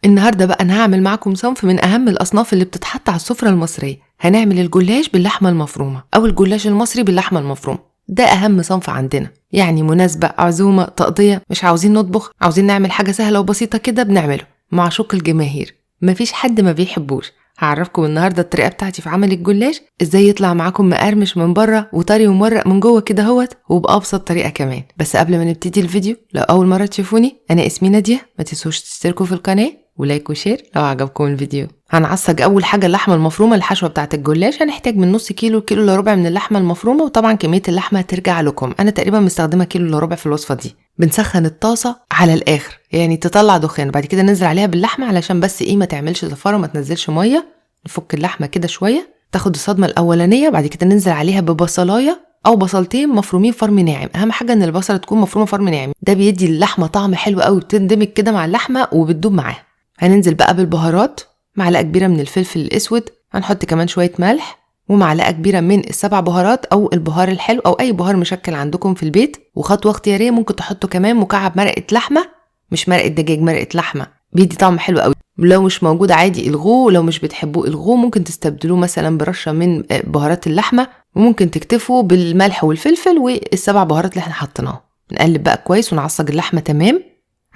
النهاردة بقى أنا هعمل معاكم صنف من أهم الأصناف اللي بتتحط على السفرة المصرية. هنعمل الجلاش باللحمة المفرومة أو الجلاش المصري باللحمة المفرومة. ده أهم صنف عندنا، يعني مناسبة، عزومة، تقضية، مش عاوزين نطبخ، عاوزين نعمل حاجة سهلة وبسيطة كده بنعمله معشوق الجماهير، مفيش حد ما بيحبوش. هعرفكم النهاردة الطريقة بتاعتي في عمل الجلاش، ازاي يطلع معاكم مقرمش من بره وطري ومورق من جوه كده هوت، وبأبسط طريقة كمان. بس قبل ما نبتدي الفيديو، لو أول مرة تشوفوني أنا اسمي نادية، ما تنسوش تشتركوا في القناة ولايك وشير لو عجبكم الفيديو. هنعصج اول حاجه اللحمه المفرومه، الحشوه بتاعه الجلاش. هنحتاج من نص كيلو الا ربع من اللحمه المفرومه، وطبعا كميه اللحمه ترجع لكم، انا تقريبا مستخدمه كيلو الا ربع في الوصفه دي. بنسخن الطاسه على الاخر يعني تطلع دخان، بعد كده ننزل عليها باللحمه علشان بس ما تعملش زفاره وما تنزلش ميه. نفك اللحمه كده شويه تاخد الصدمه الاولانيه، بعد كده ننزل عليها ببصلايه او بصلتين مفرومين فرم ناعم. اهم حاجه ان البصله تكون مفرومه فرم ناعم، ده بيدي اللحمه طعم حلو قوي، بتندمج كده مع اللحمه وبتدوب معاها. هننزل بقى بالبهارات، معلقه كبيره من الفلفل الاسود، هنحط كمان شويه ملح، ومعلقه كبيره من السبع بهارات او البهار الحلو او اي بهار مشكل عندكم في البيت. وخطوه اختياريه، ممكن تحطوا كمان مكعب مرقه لحمه، مش مرقه دجاج، مرقه لحمه، بيدي طعم حلو قوي. لو مش موجود عادي الغوه، لو مش بتحبوه الغوه ممكن تستبدلوه مثلا برشه من بهارات اللحمه، وممكن تكتفوا بالملح والفلفل والسبع بهارات اللي احنا حطيناها. نقلب بقى كويس ونعصج اللحمه تمام.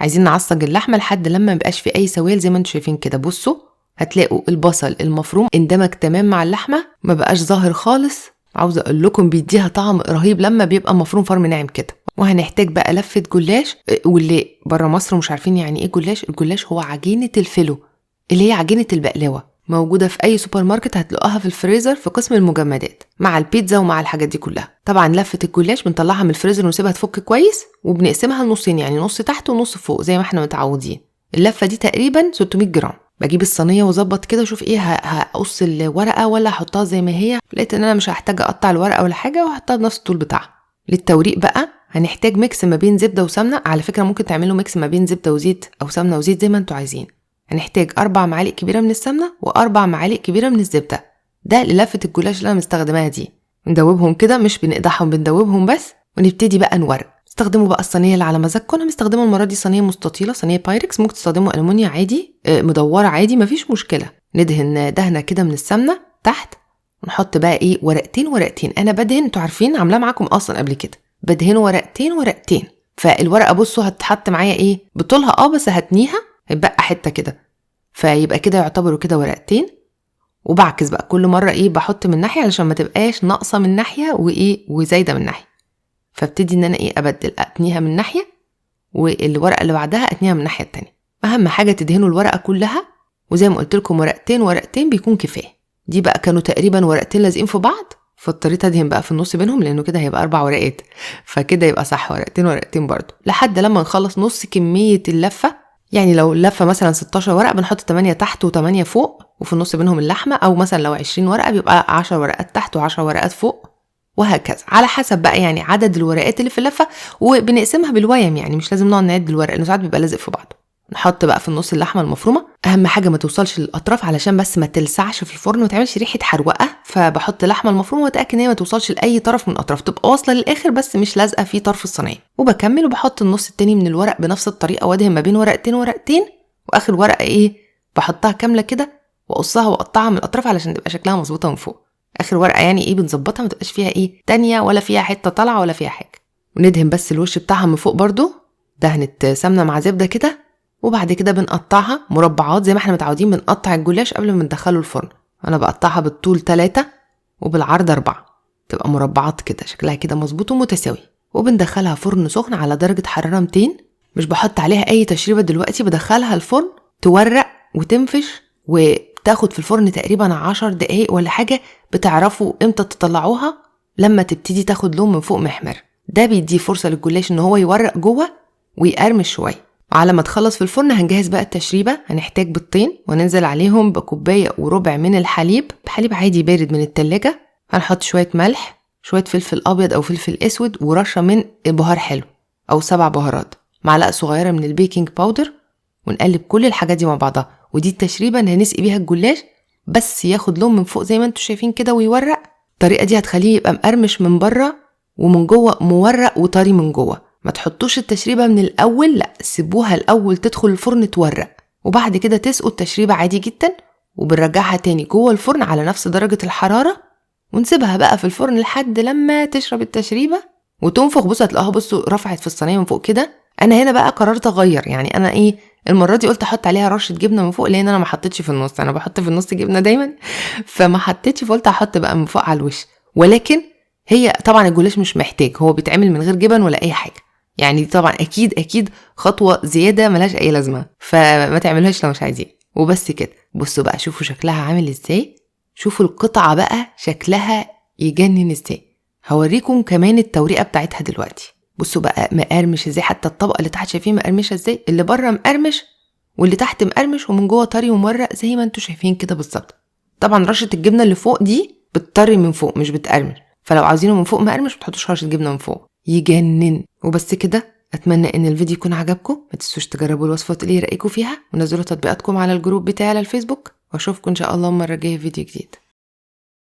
عايزين نعصج اللحمه لحد لما مبقاش في اي سوائل زي ما انتم شايفين كده. بصوا هتلاقوا البصل المفروم اندمج تمام مع اللحمه، ما بقاش ظاهر خالص. عاوزه اقول لكم بيديها طعم رهيب لما بيبقى مفروم فرم ناعم كده. وهنحتاج بقى لفه جلاش، واللي بره مصر مش عارفين يعني ايه جلاش. الجلاش هو عجينه الفلو اللي هي عجينه البقلاوه، موجوده في اي سوبر ماركت، هتلاقوها في الفريزر في قسم المجمدات مع البيتزا ومع الحاجات دي كلها. طبعا لفه الجلاش بنطلعها من الفريزر ونسيبها تفك كويس، وبنقسمها لنصين، يعني نص تحت ونص فوق زي ما احنا متعودين. اللفه دي تقريبا 600 جرام. بجيب الصينيه واظبط كده واشوف ايه، هقص الورقه ولا احطها زي ما هي. لقيت ان انا مش هحتاج اقطع الورقه ولا حاجه، وهحطها بنفس الطول بتاعها. للتوريق بقى هنحتاج ميكس ما بين زبده وسمنه. على فكره ممكن تعملوا ميكس ما بين زبده وزيت او سمنه وزيت زي ما انتوا عايزين. هنحتاج 4 معالق كبيره من السمنه و4 معالق كبيره من الزبده، ده للفه الجلاش اللي انا مستخدماها دي. ندوبهم كده، مش بنقدحهم، بندوبهم بس، ونبتدي بقى نورق. استخدموا بقى الصينيه اللي على مزاجكم. انا مستخدمه المره دي صينيه مستطيله، صينيه بايركس، ممكن تستخدموا المونيا عادي، مدوره عادي، مفيش مشكله. ندهن دهنه كده من السمنه تحت، ونحط بقى ايه ورقتين. انا بدهن، انتوا عارفين عاملاه معاكم اصلا قبل كده، بدهنه ورقتين. فالورقه بصوا هتحط معايا ايه بطولها، بس هتنيها، هيبقى حته كده، فيبقى كده يعتبروا كده ورقتين. وبعكس بقى كل مره بحط من ناحيه علشان ما تبقاش ناقصه من ناحيه وزايده من ناحيه. فابتدي ان انا ابدل، اتنيها من ناحيه، والورقه اللي بعدها اتنيها من الناحيه التانية. اهم حاجه تدهنوا الورقه كلها، وزي ما قلت لكم ورقتين بيكون كفايه. دي بقى كانوا تقريبا ورقتين لازقين في بعض، فاضطريت ادهن بقى في النص بينهم لانه كده هيبقى 4 ورقات، فكده يبقى صح ورقتين برضو، لحد لما نخلص نص كميه اللفه. يعني لو اللفه مثلا 16 ورقه بنحط 8 تحت و8 فوق، وفي النص بينهم اللحمه. او مثلا لو 20 ورقه بيبقى 10 ورقات تحت و10 ورقات فوق، وهكذا على حسب بقى يعني عدد الورقات اللي في اللفه. وبنقسمها بالويم، يعني مش لازم نقعد نعد الورق لانه ساعات بيبقى لازق في بعضه. نحط بقى في النص اللحمه المفرومه، اهم حاجه ما توصلش للاطراف علشان بس ما تلسعش في الفرن وما تعملش ريحه حروقه. فبحط اللحمه المفرومه واتاكد ان هي ما توصلش لاي طرف من الاطراف، تبقى واصله للاخر بس مش لازقه في طرف الصينيه. وبكمل وبحط النص التاني من الورق بنفس الطريقه، وادهن ما بين ورقتين، واخر ورقه بحطها كامله كده واقصها واقطعها من الاطراف علشان تبقى شكلها مظبوطه من فوق. اخر ورقه يعني بنظبطها ما تبقاش فيها تانية ولا فيها حته طالعه ولا فيها حاجه. وندهن بس الوش بتاعها من فوق برضو دهنه سمنه مع زبده كده. وبعد كده بنقطعها مربعات زي ما احنا متعودين بنقطع الجلاش قبل ما ندخله الفرن. انا بقطعها بالطول 3 وبالعرض 4، تبقى مربعات كده شكلها كده مظبوط ومتساوي. وبندخلها فرن سخن على درجه حراره 200. مش بحط عليها اي تشريبه دلوقتي، بدخلها الفرن تورق وتنفش، وتاخد في الفرن تقريبا 10 دقايق ولا حاجه. بتعرفوا امتى تطلعوها؟ لما تبتدي تاخد لون من فوق محمر، ده بيدي فرصه للجلاش ان هو يورق جوه ويقرمش شويه. وعلى ما تخلص في الفرن هنجهز بقى التشريبه. هنحتاج بيضتين وننزل عليهم بكوبايه وربع من الحليب عادي بارد من التلاجة. هنحط شويه ملح، شويه فلفل ابيض او فلفل اسود، ورشه من بهار حلو او 7 بهارات، معلقه صغيره من البيكنج باودر. ونقلب كل الحاجات دي مع بعضها. ودي التشريبه اللي هنسقي بيها الجلاش، بس ياخد لون من فوق زي ما انتم شايفين كده ويورق. الطريقه دي هتخليه يبقى مقرمش من بره ومن جوه مورق وطري من جوه. ما تحطوش التشريبه من الاول، لا، سيبوها الاول تدخل الفرن تورق، وبعد كده تسقوا التشريبة عادي جدا، وبنرجعها تاني جوه الفرن على نفس درجة الحرارة، ونسيبها بقى في الفرن لحد لما تشرب التشريبة وتنفخ. بصوا هتلاقوها بصوا رفعت في الصينية من فوق كده. انا هنا بقى قررت اغير، يعني انا المرة دي قلت احط عليها رشة جبنة من فوق، لان انا ما حطيتش في النص، انا بحط في النص جبنة دايما فما حطيتش، فقلت احط بقى من فوق على الوش. ولكن هي طبعا الجلاش مش محتاج، هو بيتعمل من غير جبن ولا اي حاجة، يعني طبعا اكيد خطوة زيادة ملاش اي لازمة، فما تعملوهاش لو مش عايزين. وبس كده. بصوا بقى شوفوا شكلها عامل ازاي، شوفوا القطعة بقى شكلها يجنن ازاي. هوريكم كمان التوريقة بتاعتها دلوقتي. بصوا بقى مقرمش ازاي، حتى الطبقة اللي تحت شايفين مقرمشة ازاي، اللي بره مقرمش واللي تحت مقرمش، ومن جوه طري ومورق زي ما انتوا شايفين كده بالظبط. طبعا رشة الجبنة اللي فوق دي بتطري من فوق مش بتقرمش، فلو عاوزينه من فوق مقرمش بتحطوش رشة جبنة من فوق، يجنن. وبس كده. اتمنى ان الفيديو يكون عجبكم، ما تنسوش تجربوا الوصفات اللي رأيكم فيها، ونزلوا تطبيقاتكم على الجروب بتاعي على الفيسبوك، واشوفكم ان شاء الله المرة الجاية في فيديو جديد.